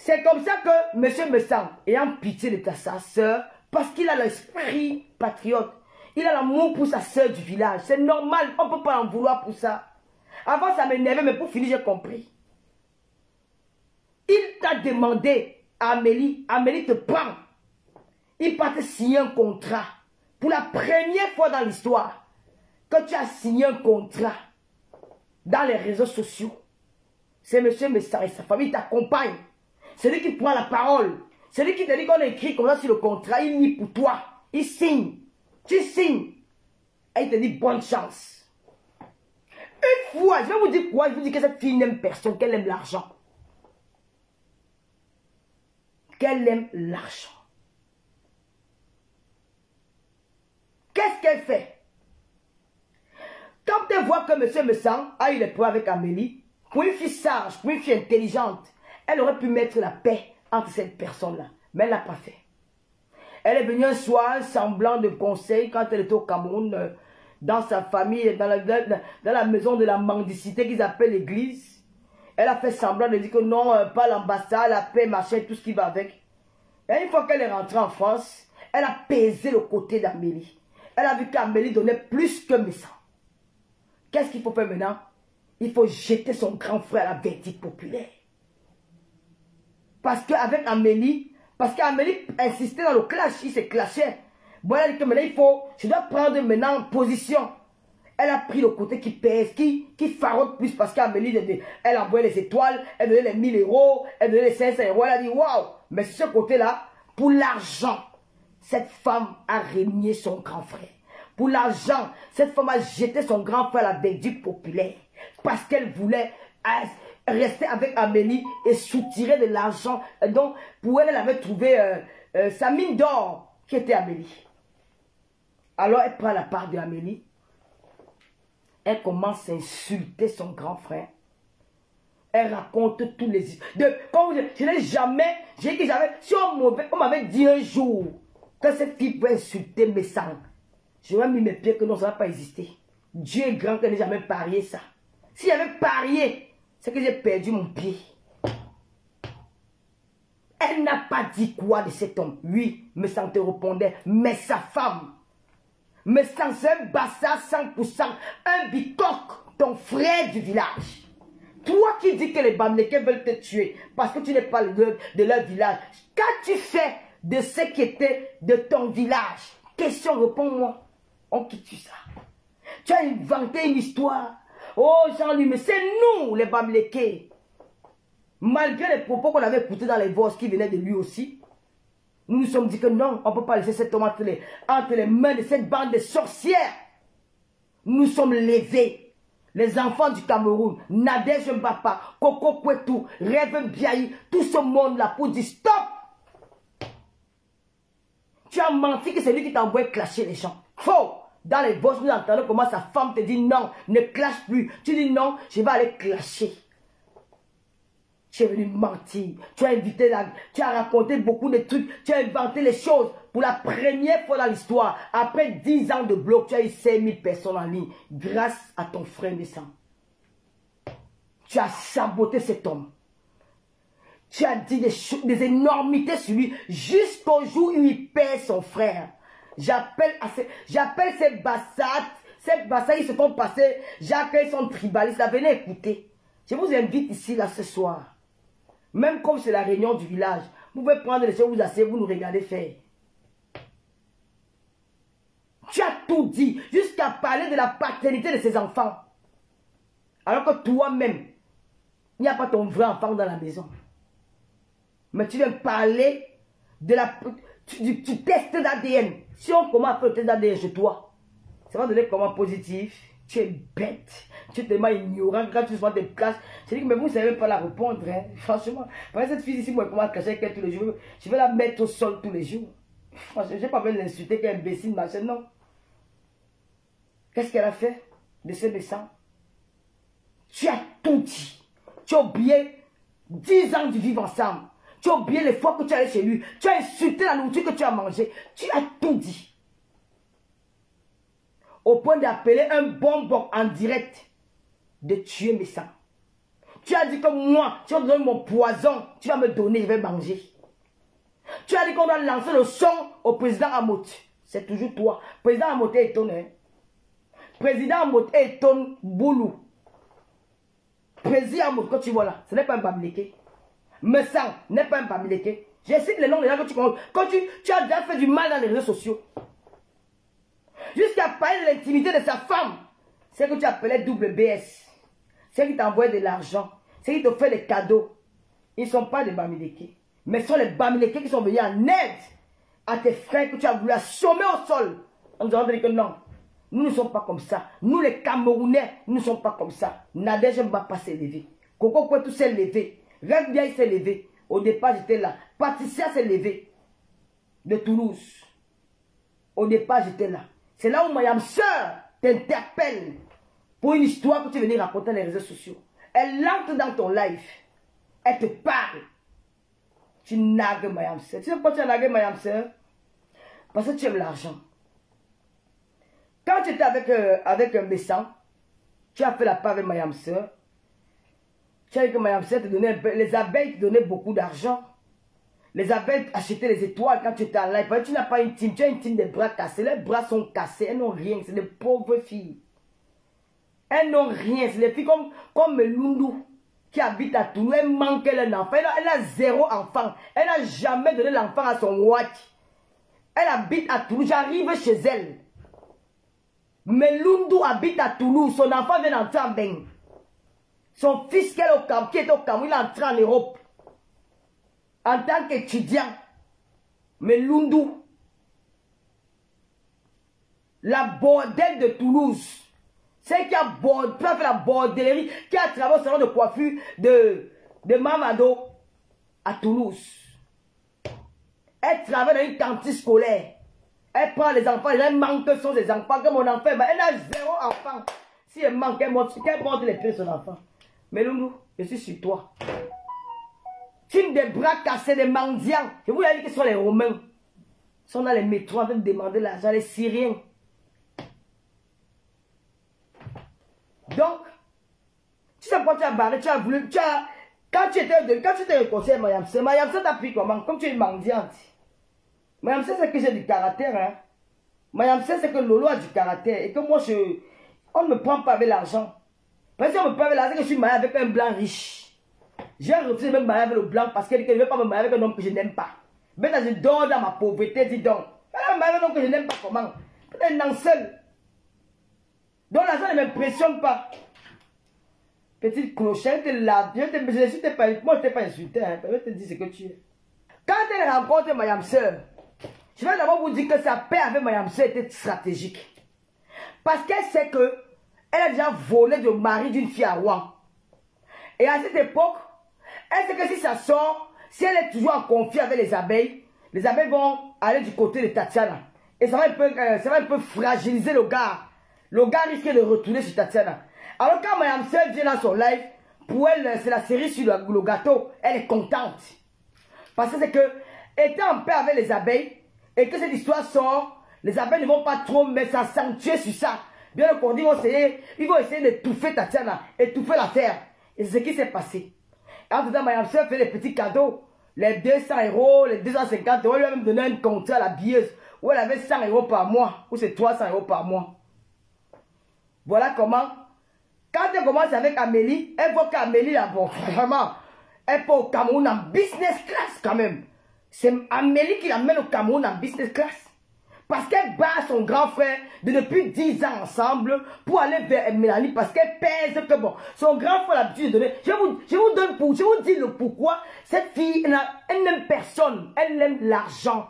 C'est comme ça que monsieur Messang, ayant pitié de sa soeur, parce qu'il a l'esprit patriote, il a l'amour pour sa soeur du village. C'est normal, on ne peut pas en vouloir pour ça. Avant, ça m'énervait, mais pour finir, j'ai compris. Il t'a demandé à Amélie, Amélie te prend. Il va te signer un contrat. Pour la première fois dans l'histoire, que tu as signé un contrat dans les réseaux sociaux, c'est monsieur Messang et sa famille t'accompagnent. C'est lui qui prend la parole. C'est lui qui te dit qu'on a écrit comme ça sur le contrat. Il lit pour toi. Il signe. Tu signes. Et il te dit bonne chance. Une fois, je vais vous dire quoi? Je vous dis que cette fille n'aime personne, qu'elle aime l'argent. Qu'elle aime l'argent. Qu'est-ce qu'elle fait? Quand elle voit que monsieur Messang a eu les problèmes avec Amélie, pour une fille sage, pour une fille intelligente, elle aurait pu mettre la paix entre cette personne-là. Mais elle ne l'a pas fait. Elle est venue un soir, semblant de conseil, quand elle était au Cameroun, dans sa famille, dans la maison de la mendicité qu'ils appellent l'église. Elle a fait semblant de dire que non, pas l'ambassade, la paix, machin, tout ce qui va avec. Et une fois qu'elle est rentrée en France, elle a pesé le côté d'Amélie. Elle a vu qu'Amélie donnait plus que Messang. Qu'est-ce qu'il faut faire maintenant? Il faut jeter son grand frère à la verdict populaire. Parce qu'avec Amélie, parce qu'Amélie insistait dans le clash, il se clashait. Bon, elle a dit que maintenant il faut, je dois prendre maintenant position. Elle a pris le côté qui pèse, qui farote plus parce qu'Amélie, elle envoyait les étoiles, elle donnait les 1000 euros, elle donnait les 500 euros, elle a dit waouh. Mais sur ce côté-là, pour l'argent, cette femme a régné son grand frère. Pour l'argent, cette femme a jeté son grand frère à la verdict populaire. Parce qu'elle voulait rester avec Amélie et soutirer de l'argent. Donc, pour elle, elle avait trouvé sa mine d'or qui était Amélie. Alors, elle prend la part de Amélie. Elle commence à insulter son grand frère. Elle raconte tous les... Je n'ai jamais... J'ai dit que j'avais... Si on m'avait dit un jour que cette fille peut insulter mes sangs, j'aurais mis mes pieds que non, ça ne va pas exister. Dieu est grand que je n'ai jamais parié ça. Si j'avais parié, c'est que j'ai perdu mon pied. Elle n'a pas dit quoi de cet homme. Oui, Messang te répondait, mais sa femme. Messang, c'est un bastard 100%, un bicoque, ton frère du village. Toi qui dis que les Bamileke veulent te tuer parce que tu n'es pas de leur village. Qu'as-tu fait de ce qui était de ton village? Question, réponds-moi. On quitte ça. Tu as inventé une histoire. Oh Jean-Louis, mais c'est nous les Bamileke. Malgré les propos qu'on avait écoutés dans les voix qui venaient de lui aussi, nous nous sommes dit que non, on ne peut pas laisser cet homme entre les mains de cette bande de sorcières. Nous sommes levés. Les enfants du Cameroun, Nadège Mbapa, Koko Kwetu, Rêve Biaï, tout ce monde-là pour dire stop. Tu as menti que c'est lui qui t'a envoyé clasher les gens. Faux. Dans les voix, vous entendez comment sa femme te dit non, ne clash plus. Tu dis non, je vais aller clasher. Tu es venu mentir. Tu as invité, tu as raconté beaucoup de trucs. Tu as inventé les choses. Pour la première fois dans l'histoire, après 10 ans de bloc, tu as eu 5000 personnes en ligne. Grâce à ton frère Messang. Tu as saboté cet homme. Tu as dit des énormités sur lui. Jusqu'au jour où il perd son frère. J'appelle ces bastards. Ces bastards, ils se font passer. J'accueille son tribaliste. Venez écouter. Je vous invite ici, là, ce soir. Même comme c'est la réunion du village. Vous pouvez prendre les choses, vous asseyez, vous nous regardez faire. Tu as tout dit, jusqu'à parler de la paternité de ses enfants. Alors que toi-même, il n'y a pas ton vrai enfant dans la maison. Mais tu viens parler de du test d'ADN. Si on commence à faire le test d'ADN chez toi, ça va donner comment positif. Tu es bête. Tu es tellement ignorant quand tu sois des places. Je dis que mais vous ne savez pas la répondre. Hein. Franchement, cette fille ici, moi, je commence à cacher avec elle tous les jours. Je vais la mettre au sol tous les jours. Franchement, je n'ai pas besoin de l'insulter qu'elle est imbécile, machin, non. Qu'est-ce qu'elle a fait de ce Messang? Tu as tout dit. Tu as oublié 10 ans de vivre ensemble. Tu as oublié les fois que tu allais chez lui. Tu as insulté la nourriture que tu as mangée. Tu as tout dit. Au point d'appeler un bonbon en direct de tuer Messang. Tu as dit que moi, tu vas me donner mon poison, tu vas me donner, je vais manger. Tu as dit qu'on doit lancer le son au président Amot. C'est toujours toi. Président Amot est étonné. Président Amot est étonné, Boulou. Président Amot, quand tu vois là, ce n'est pas un Bamileke. Messang n'est pas un Bamileke. Je cite les noms des gens que tu connais. Quand tu as déjà fait du mal dans les réseaux sociaux. Jusqu'à parler de l'intimité de sa femme. C'est que tu appelais WBS. C'est qui t'envoie de l'argent. C'est qui te fait des cadeaux. Ils ne sont pas des Bamileke. Mais ce sont les Bamileke qui sont venus en aide à tes frères que tu as voulu assommer au sol. On nous a dit que non. Nous ne sommes pas comme ça. Nous les Camerounais, nous ne sommes pas comme ça. Nadège ne va pas s'élever. Coco Kouetou s'est levé. Rêve bien, il s'est levé. Au départ, j'étais là. Patricia s'est levée. De Toulouse. Au départ, j'étais là. C'est là où Mayam Sœur t'interpelle pour une histoire que tu venais raconter dans les réseaux sociaux. Elle entre dans ton live. Elle te parle. Tu nagues Mayam Sœur. Tu sais pourquoi tu as nagué Mayam Sœur? Parce que tu aimes l'argent. Quand tu étais avec un méchant, tu as fait la part avec Mayam Sœur. Tu as dit que Mayam Sœur te donnait, les abeilles te donnaient beaucoup d'argent. Les abeilles achetaient les étoiles quand tu étais en live. Tu n'as pas une team, tu as une team des bras cassés. Les bras sont cassés, elles n'ont rien. C'est des pauvres filles. Elles n'ont rien. C'est des filles comme Melundu qui habite à Toulouse. Elle manque un enfant. Elle a 0 enfant. Elle n'a jamais donné l'enfant à son watch. Elle habite à Toulouse. J'arrive chez elle. Melundu habite à Toulouse. Son enfant vient d'entrer en bain. Son fils qui est au Cameroun, il est entré en Europe. En tant qu'étudiant. Melundu. La bordelle de Toulouse. C'est qui a fait la bordellerie, qui a travaillé au salon de coiffure de Mamado à Toulouse. Elle travaille dans une cantine scolaire. Elle prend les enfants, elle manque que sont ses enfants, que mon enfant, elle a 0 enfant. Si elle manque, elle monte les pieds de son enfant. Mais Loulou, je suis sur toi. Team des bras cassés, des mendiants. Je vous ai dit que ce sont les Romains. Ils sont dans les métros en train de demander l'argent, les Syriens. Donc, tu sais pourquoi tu as barré, tu as voulu, quand tu étais réconcilié avec Mayam Sœur t'a pris comment? Comme tu es mendiante. Mayam Sœur, c'est que j'ai du caractère. Hein? Mayam Sœur, c'est que Lolo a du caractère. Et que moi, on ne me prend pas avec l'argent. Parce qu'on me prend avec l'argent, que je suis marié avec un blanc riche. J'ai refusé de me marier avec le blanc parce qu'elle dit que je ne vais pas me marier avec un homme que je n'aime pas. Mais je dors dans ma pauvreté, dis donc. Elle va me marier avec un homme que je n'aime pas, comment? Peut-être un seul. Donc l'argent ne m'impressionne pas. Petite clochette, là, moi je ne t'ai pas insulté, hein. Je te dis ce que tu es. Quand elle rencontre Mayam Sœur, je vais d'abord vous dire que sa paix avec Mayam Sœur était stratégique. Parce qu'elle sait que elle a déjà volé le mari d'une fille à Rouen. Et à cette époque, elle sait que si ça sort, si elle est toujours en conflit avec les abeilles vont aller du côté de Tatiana. Et ça va un peu fragiliser le gars. Le gars risque de retourner sur Tatiana. Alors quand Mayam Sœur vient dans son live, pour elle, c'est la série sur le gâteau, elle est contente. Parce que c'est que, étant en paix avec les abeilles, et que cette histoire sort, les abeilles ne vont pas trop mettre s'accentuer sur ça. Bien au contraire, ils vont essayer d'étouffer Tatiana, étouffer l'affaire. Et c'est ce qui s'est passé. Et en faisant, Mayam Sœur fait des petits cadeaux, les 200 €, les 250 €, elle lui a même donné un contrat à la billeuse, où elle avait 100 € par mois, ou c'est 300 € par mois. Voilà comment, quand elle commence avec Amélie, elle voit qu'Amélie, là, bon, vraiment, elle peut au Cameroun en business class quand même. C'est Amélie qui l'amène au Cameroun en business class. Parce qu'elle bat son grand frère de depuis 10 ans ensemble pour aller vers Mélanie parce qu'elle pèse que bon. Son grand frère a l'habitude de donner. Je vous dis le pourquoi. Cette fille, elle n'aime personne. Elle aime l'argent.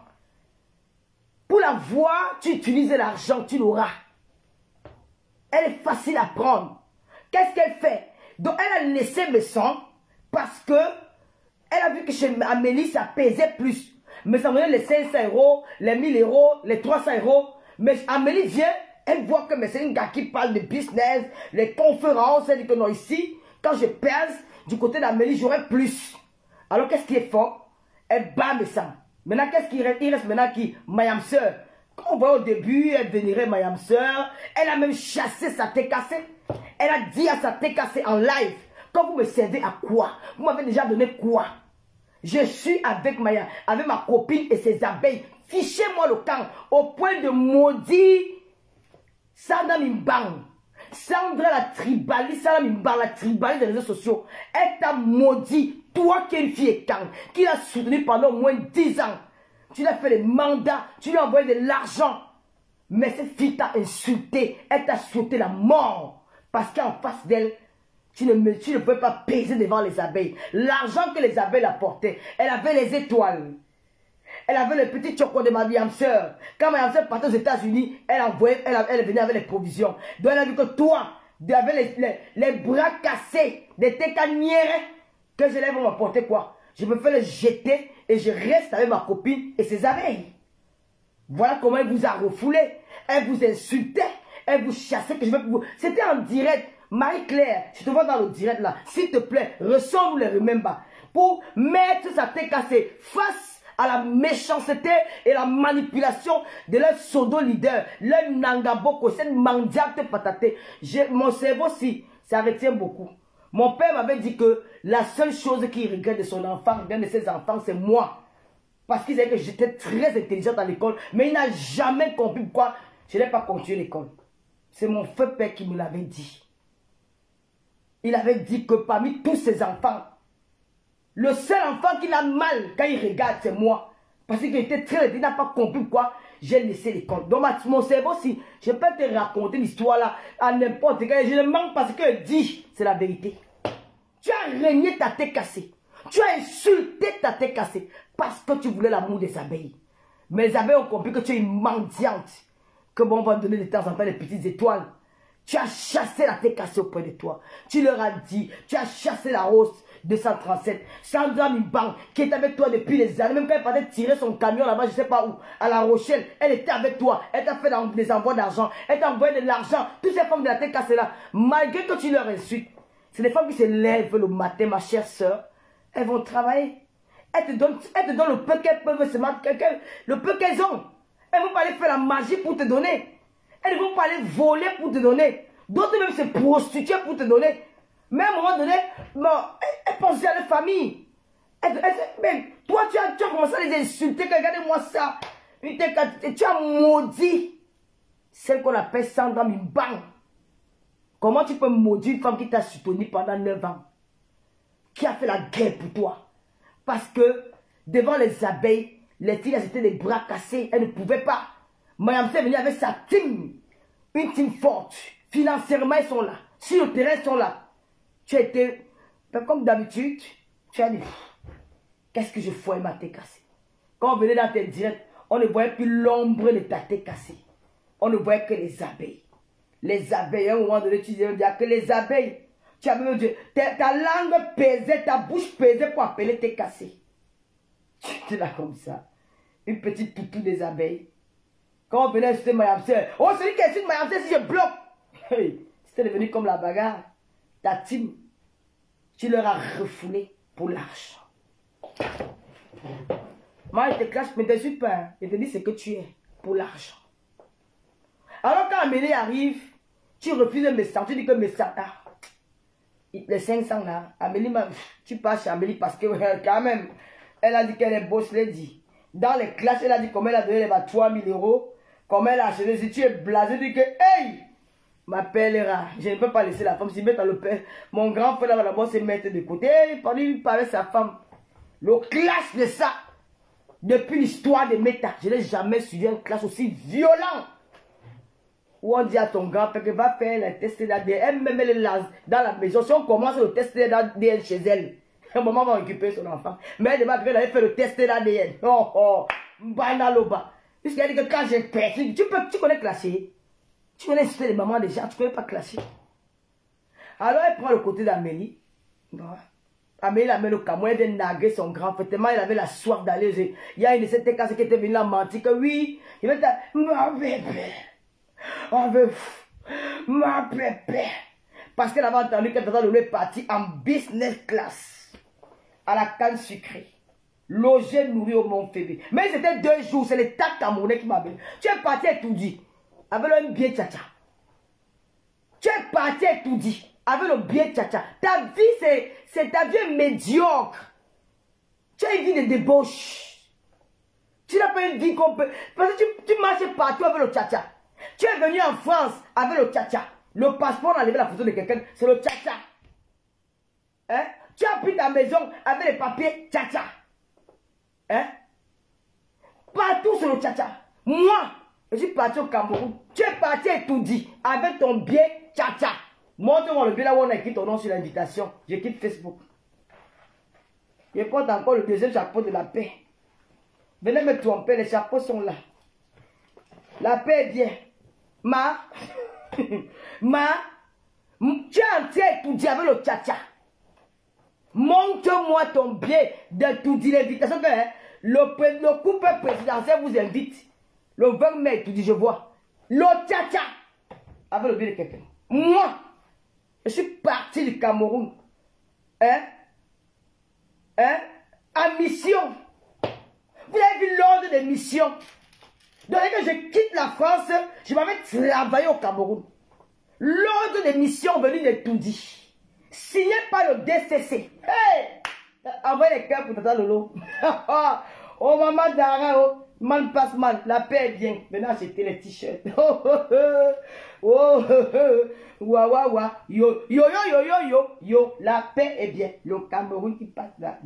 Pour la voir, tu utilises l'argent, tu l'auras. Elle est facile à prendre. Qu'est-ce qu'elle fait? Donc elle a laissé mes sangs parce que elle a vu que chez Amélie, ça pesait plus. Mais ça me donnait les 500 €, les 1000 €, les 300 €. Mais Amélie vient, elle voit que c'est une gars qui parle de business, les conférences. Elle dit que non, ici, quand je pèse, du côté d'Amélie, j'aurai plus. Alors qu'est-ce qui est fort? Elle bat mes sangs. Maintenant, qu'est-ce qui reste? Il reste maintenant qui? Mayam Sœur. Quand on voit au début, elle vénérait Mayam Sœur. Elle a même chassé sa tête cassée. Elle a dit à sa tête cassée en live Quand vous me servez à quoi? Vous m'avez déjà donné quoi? Je suis avec ma copine et ses abeilles. Fichez-moi le camp au point de maudire Sandra Mimbang. Sandra la tribaliste, Sandra Mimbang, la tribaliste des réseaux sociaux. Elle t'a maudit, toi qui es une fille camp, qui l'a soutenu pendant au moins 10 ans. Tu lui as fait des mandats, tu lui as envoyé de l'argent. Mais cette fille t'a insulté, elle t'a souhaité la mort. Parce qu'en face d'elle, tu ne peux pas peser devant les abeilles. L'argent que les abeilles apportaient, elle avait les étoiles. Elle avait le petit choco de ma vie sœur. Quand ma sœur partait aux États-Unis, elle venait avec les provisions. Donc elle a vu que toi, tu avais les bras cassés, des técanières, que je lève m'apporter quoi? Je me fais les jeter et je reste avec ma copine et ses abeilles. Voilà comment elle vous a refoulé. Elle vous insultait, elle vous chassait. C'était en direct. Marie-Claire, je te vois dans le direct là. S'il te plaît, ressemble les remember. Pour mettre sa tête cassée face à la méchanceté et la manipulation de leur pseudo leader, leur nangaboko, cette mandiate pataté. Mon cerveau, si, ça retient beaucoup. Mon père m'avait dit que la seule chose qu'il regrette de son enfant, bien de ses enfants, c'est moi. Parce qu'il savait que j'étais très intelligente à l'école, mais il n'a jamais compris pourquoi je n'ai pas continué l'école. C'est mon feu père qui me l'avait dit. Il avait dit que parmi tous ses enfants, le seul enfant qui n'a mal quand il regarde, c'est moi. Parce qu'il était très intelligent, il n'a pas compris pourquoi j'ai laissé l'école. Donc mon cerveau, si je peux te raconter l'histoire là à n'importe quel, je ne mens pas ce que dit, c'est la vérité. Tu as régné ta tête cassée. Tu as insulté ta tête cassée parce que tu voulais l'amour des abeilles. Mais les abeilles ont compris que tu es une mendiante. Que bon, on va donner de temps en temps des petites étoiles. Tu as chassé la tête cassée auprès de toi. Tu leur as dit, tu as chassé la hausse 237. Sandra Mimbang, qui est avec toi depuis des années, même quand elle partait tirer son camion là-bas, je ne sais pas où, à La Rochelle, elle était avec toi. Elle t'a fait des envois d'argent. Elle t'a envoyé de l'argent. Toutes ces femmes de la tête cassée là, malgré que tu leur insultes, c'est des femmes qui se lèvent le matin, ma chère soeur. Elles vont travailler. Elles te donnent le peu qu'elles peuvent se mettre, le peu qu'elles ont. Elles ne vont pas aller faire la magie pour te donner. Elles ne vont pas aller voler pour te donner. D'autres même se prostituer pour te donner. Mais à un moment donné, elles pensent à leur famille. Toi, tu as commencé à les insulter. Regardez-moi ça. Tu as maudit celle qu'on appelle Sandra Mimbang. Comment tu peux maudire une femme qui t'a soutenu pendant 9 ans? Qui a fait la guerre pour toi? Parce que devant les abeilles, les filles, elles étaient les bras cassés. Elles ne pouvaient pas. Mayam est venue avec sa team. Une team forte. Financièrement, ils sont là. Sur le terrain, ils sont là. Tu as été, comme d'habitude, tu as dit, qu'est-ce que je fouais ma tête cassée? Quand on venait dans tes directs, on ne voyait plus l'ombre de ta tête cassée. On ne voyait que les abeilles. Les abeilles, à un moment donné, tu disais que les abeilles. Tu as même dit, ta langue pesait, ta bouche pesait pour appeler tes cassés. Tu étais là comme ça. Une petite toutou des abeilles. Quand on venait, c'était Mayamse. Oh, celui qui est Mayamse, si je bloque. Hey, c'était devenu comme la bagarre. Ta team, tu leur as refoulé pour l'argent. Moi, je te clash, mais t'es super. Je te dis ce que tu es pour l'argent. Alors quand Amélie arrive, tu refuses un message, tu dis que message. Les 500 là, Amélie, tu passes chez Amélie parce que quand même, elle a dit qu'elle est boss lady. Dans les classes, elle a dit comment elle a donné les 3000 €. Comment elle a acheté. Si tu es blasé, tu dis que, hey, ma pèlera, je ne peux pas laisser la femme s'y mettre dans le père. Mon grand frère là, d'abord se mettre de côté. Il parlait sa femme. Le clash de ça, depuis l'histoire de Meta, je n'ai jamais suivi un clash aussi violent. Où on dit à ton grand frère que va faire le test d'ADN, même elle est là, dans la maison. Si on commence le test d'ADN chez elle, un moment on va récupérer son enfant. Mais elle demande qu'elle avait fait le test d'ADN. Oh, oh, Mbanaloba. Puisqu'elle dit que quand j'ai perdu, tu connais clasher. Tu connais insulter les mamans déjà, tu ne connais pas clasher. Alors elle prend le côté d'Amélie. Bon. Amélie la met au camion, elle vient naguer son grand frère. Tellement il avait la soif d'aller. Il y a une de ces casse qui était venue la mentir que oui, il va dire, ma bébé. Ma bébé. Parce qu'elle avait entendu qu'elle était partie en business class. À la canne sucrée. Logé, nourri au Mont Fébé. Mais c'était 2 jours, c'est l'État camerounais qui m'a appelé. Tu es parti et tout dit. Avec un bien tcha-tcha. Tu es parti et tout dit. avec le billet tcha-tcha. Ta vie, c'est ta vie médiocre. Tu as une vie de débauche. Tu n'as pas une vie qu'on peut... Parce que tu marches partout avec le tcha-tcha. Tu es venu en France avec le tcha-tcha. Le passeport, on a enlevé la photo de quelqu'un, c'est le tcha-tcha. Hein? Tu as pris ta maison avec les papiers tcha-tcha. Hein? Partout sur le tcha-tcha. Moi, je suis parti au Cameroun. Tu es parti et tout dit avec ton billet tcha-tcha. Montre-moi le billet là où on a écrit ton nom sur l'invitation. Je quitte Facebook. Je porte encore le deuxième chapeau de la paix. Venez me tromper, les chapeaux sont là. La paix est bien. Tu es entier et tout dit avec le tcha-tcha. Montre-moi ton billet de tout dit l'invitation que le couple présidentiel vous invite. Le 20 mai, tout dit, je vois. Le tcha-tcha. Avec le billet de quelqu'un. Moi, je suis parti du Cameroun. En mission. Vous avez vu l'ordre de mission. Donc, que je quitte la France, je m'avais travaillé au Cameroun. L'ordre de mission venu de tout dit. Signé par le DCC. Hey! Envoyez les cœurs pour Tata Lolo. Oh, maman Dara, oh. Man passe mal, la paix est bien. Maintenant, acheter les t-shirts. Yo, la paix est bien. Le Cameroun qui passe là.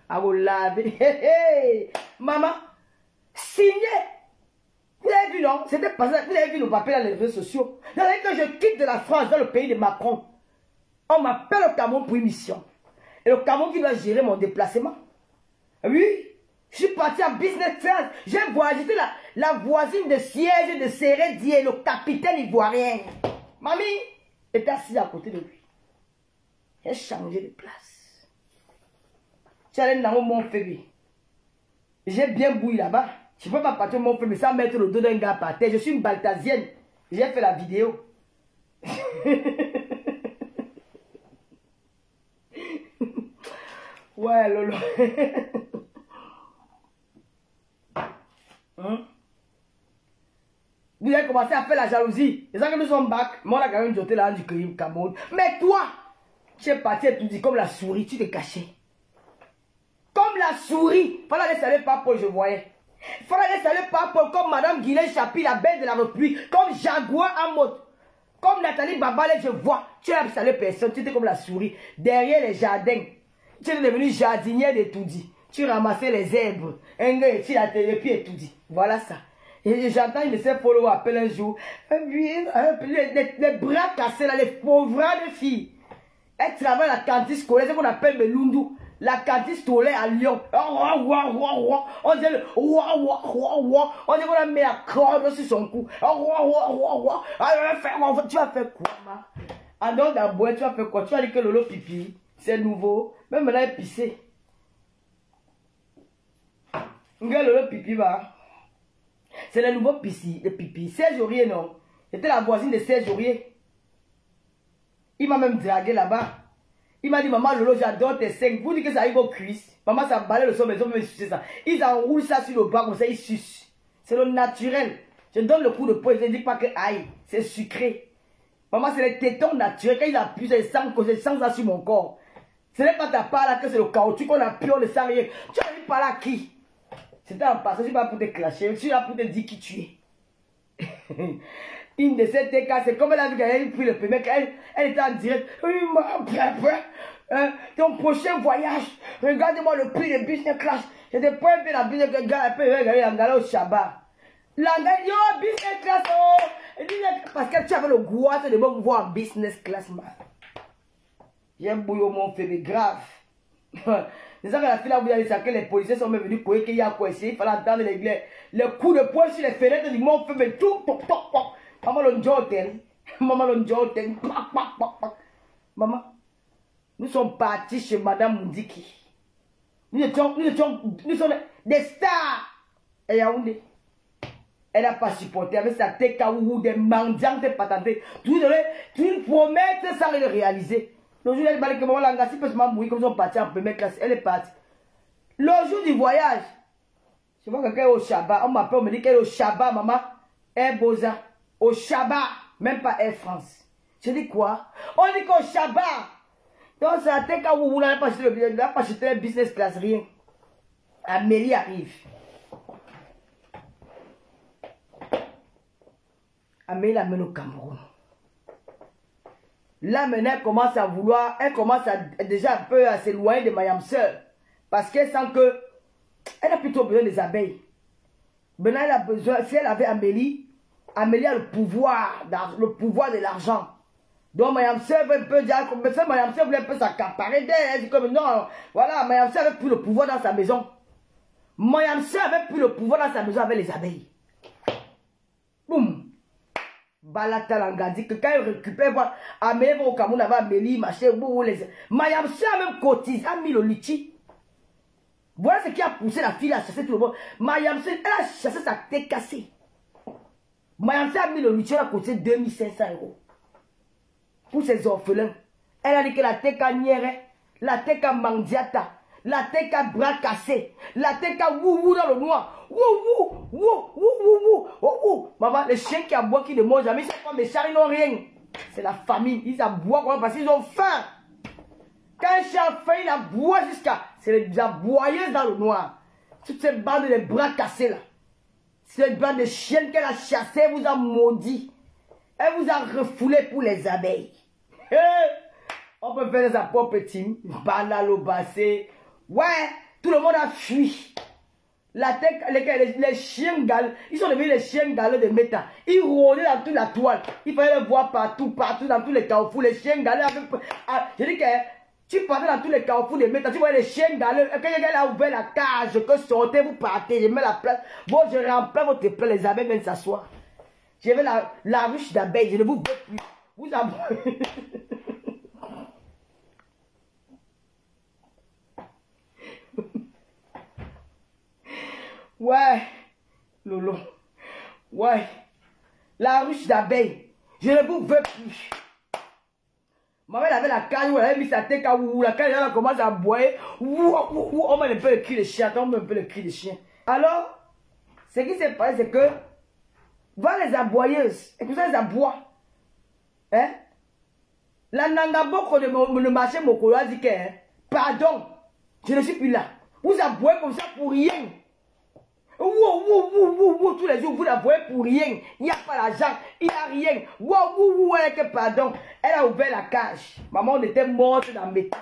À vous laver. Maman, signé. Vous avez vu, non? C'était pas ça. Vous avez vu nos papiers dans les réseaux sociaux. Vous savez que je quitte de la France dans le pays de Macron. On m'appelle au Cameroun pour une mission. Et le Cameroun qui doit gérer mon déplacement. Oui. Je suis parti en business class. J'ai voyagé, j'étais la voisine de siège de Sérédier, le capitaine ivoirien. Mamie était assise à côté de lui. J'ai changé de place. Je suis allé dans mon bébé. J'ai bien bouilli là-bas. Je ne peux pas partir mon bébé sans mettre le dos d'un gars par terre. Je suis une baltasienne. J'ai fait la vidéo. Ouais, Lolo. Vous avez commencé à faire la jalousie. C'est ça que nous sommes back. Moi, on a quand même jeté là du Cameroun. Mais toi, tu es parti et tu dis comme la souris, tu t'es caché. Comme la souris. Fallait aller saluer Papo, je voyais. Fallait aller saluer Papo comme Madame Guylaine Chapi, la belle de la République. Comme Jaguar Amot. Comme Nathalie Babale, je vois. Tu as salué personne. Tu étais comme la souris. Derrière les jardins. Tu es devenu jardinière de tout dit. Tu ramassais les herbes. Un gars, tu as tes pieds et tout dit. Voilà ça. Et j'entends une de ces followers appeler un jour. Les bras cassés là, les pauvres de filles. Elle travaille à la cantine scolaire, c'est qu'on appelle Melundu. La cantine scolaire à Lyon. On dirait on dirait qu'on a mis la corde sur son cou. Tu vas faire quoi, ma? En dehors d'un bois, tu vas faire quoi? Tu vas dire que Lolo pipi, c'est nouveau. Même maintenant, elle est pissée. Lolo pipi, va. C'est le nouveau pipi. Serge Aurier, non? C'était la voisine de Serge Aurier. Il m'a même dragué là-bas. Il m'a dit, maman Lolo, j'adore tes seins. Vous dites que ça arrive aux cuisses. Maman, ça balait le son, mais ils ont même sucé ça. Ils enroulent ça sur le bras comme ça, ils sucent. C'est le naturel. Je donne le coup de poing, je ne dis pas que aïe, c'est sucré. Maman, c'est les tétons naturels. Quand ils appuient, c'est le sang ça sur mon corps. Ce n'est pas ta part là que c'est le caoutchouc qu'on appuie, on ne sent rien. Tu as dit par là qui? C'était en passant, je ne suis pas pour te clasher, je suis là pour te dire qui tu es. Une de ces cas, c'est comme elle a vu qu'elle a pris le premier, elle était en direct. Oui, ton prochain voyage, regardez-moi le prix de business class. J'étais pas un peu la business class, un peu regarder au Shabbat. L'anglais dit, oh, business class, oh. Parce que tu avais le goût de me voir en business class, man. J'ai bouillé mon bébé grave. C'est ça que la fille a voulu aller ça, que les policiers sont même venus courir, qu'il y a quoi ici. Il fallait entendre les coups de poing sur les fenêtres du mon bébé. Tout, toc, toc, toc. Maman le jotel. Maman le jotel. Maman, nous sommes partis chez Madame Mundiki. Nous sommes des stars. Et Yaoundé. Elle n'a pas supporté avec sa tête ou des mendiants de patentés. Tu promets sans le réaliser. Le jour où elle m'a dit que maman l'a si peut se mourir comme ils sont partis en première classe. Elle est partie. Le jour du voyage, je vois quelqu'un au Shabbat. On m'appelle, on me dit qu'elle est au Shabbat, maman. Air Boza. Au Shabbat. Même pas Air France. Je dis quoi? On dit qu'au Shabbat. Donc, ça a été quand vous n'avez pas acheté le business class, rien. Amélie arrive. Amélie l'amène au Cameroun. Là, maintenant, elle commence à déjà un peu à s'éloigner de Mayam Sœur. Parce qu'elle sent que elle a plutôt besoin des abeilles. Maintenant, elle a besoin, si elle avait Amélie, Amélie a le pouvoir de l'argent. Donc, Mayam Sœur veut un peu dire, Mayam Sœur voulait un peu s'accaparer d'elle. Elle dit comme non, voilà, Mayam Sœur avait plus le pouvoir dans sa maison. Mayam Sœur avait plus le pouvoir dans sa maison avec les abeilles. Boum. Balatalanga dit que quand il récupère, Amélie va au Cameroun avec Amélie, machin, Mayam Sœur a même cotisé, a mis le litchi. Voilà ce qui a poussé la fille à chasser tout le monde. Mayam Sœur, elle a chassé sa tête cassée. Mayam Sœur a mis le litchi, elle a cotisé 2500 € pour ses orphelins. Elle a dit que la tête à Niere, la tête à Mandiata, la tête à bras cassé, la tête à wou dans le noir. Wou. Maman, les chiens qui aboient, qui ne mangent jamais, c'est pas mes chats, ils n'ont rien. C'est la famille. Ils aboient parce qu'ils ont faim. Quand un chien a faim, il aboie jusqu'à. C'est les aboyeuses dans le noir. Toutes ces bandes de bras cassés là. C'est les bandes de chiennes qu'elle a chassées, elle vous a maudit. Elle vous a refoulé pour les abeilles. On peut faire sa propre team. Banalo bassé. Ouais, tout le monde a fui. La tête, les chiens galeux, ils sont devenus les chiens galeux de méta. Ils rôdaient dans toute la toile. Il fallait les voir partout, dans tous les carrefours. Les chiens galeux je dis que tu partais dans tous les carrefours de méta. Tu voyais les chiens galeux. Quand quelqu'un a ouvert la cage, que sortez, vous partez, je mets la place. Bon, je remplis votre place, les abeilles viennent s'asseoir. Je vais la ruche d'abeilles, je ne vous veux plus. Vous avez... Ouais, Lolo. Ouais. La ruche d'abeilles. Je ne vous veux plus. Maman, elle avait la cage où elle avait mis sa tête à ouh. La cage, elle a commencé à boire. On met un peu le cri de chien. On met un peu le cri de chien. Alors, ce qui s'est passé, c'est que, voilà les aboyeuses. Et tout ça, les aboient. Hein? La Nangaboko de le marché Mokolo a dit que, hein, pardon, je ne suis plus là. Vous aboyez comme ça pour rien. Tous les jours, vous la voyez pour rien. Il n'y a pas l'argent, il n'y a rien. Elle que pardon. Elle a ouvert la cage. Maman, on était morte dans le métal.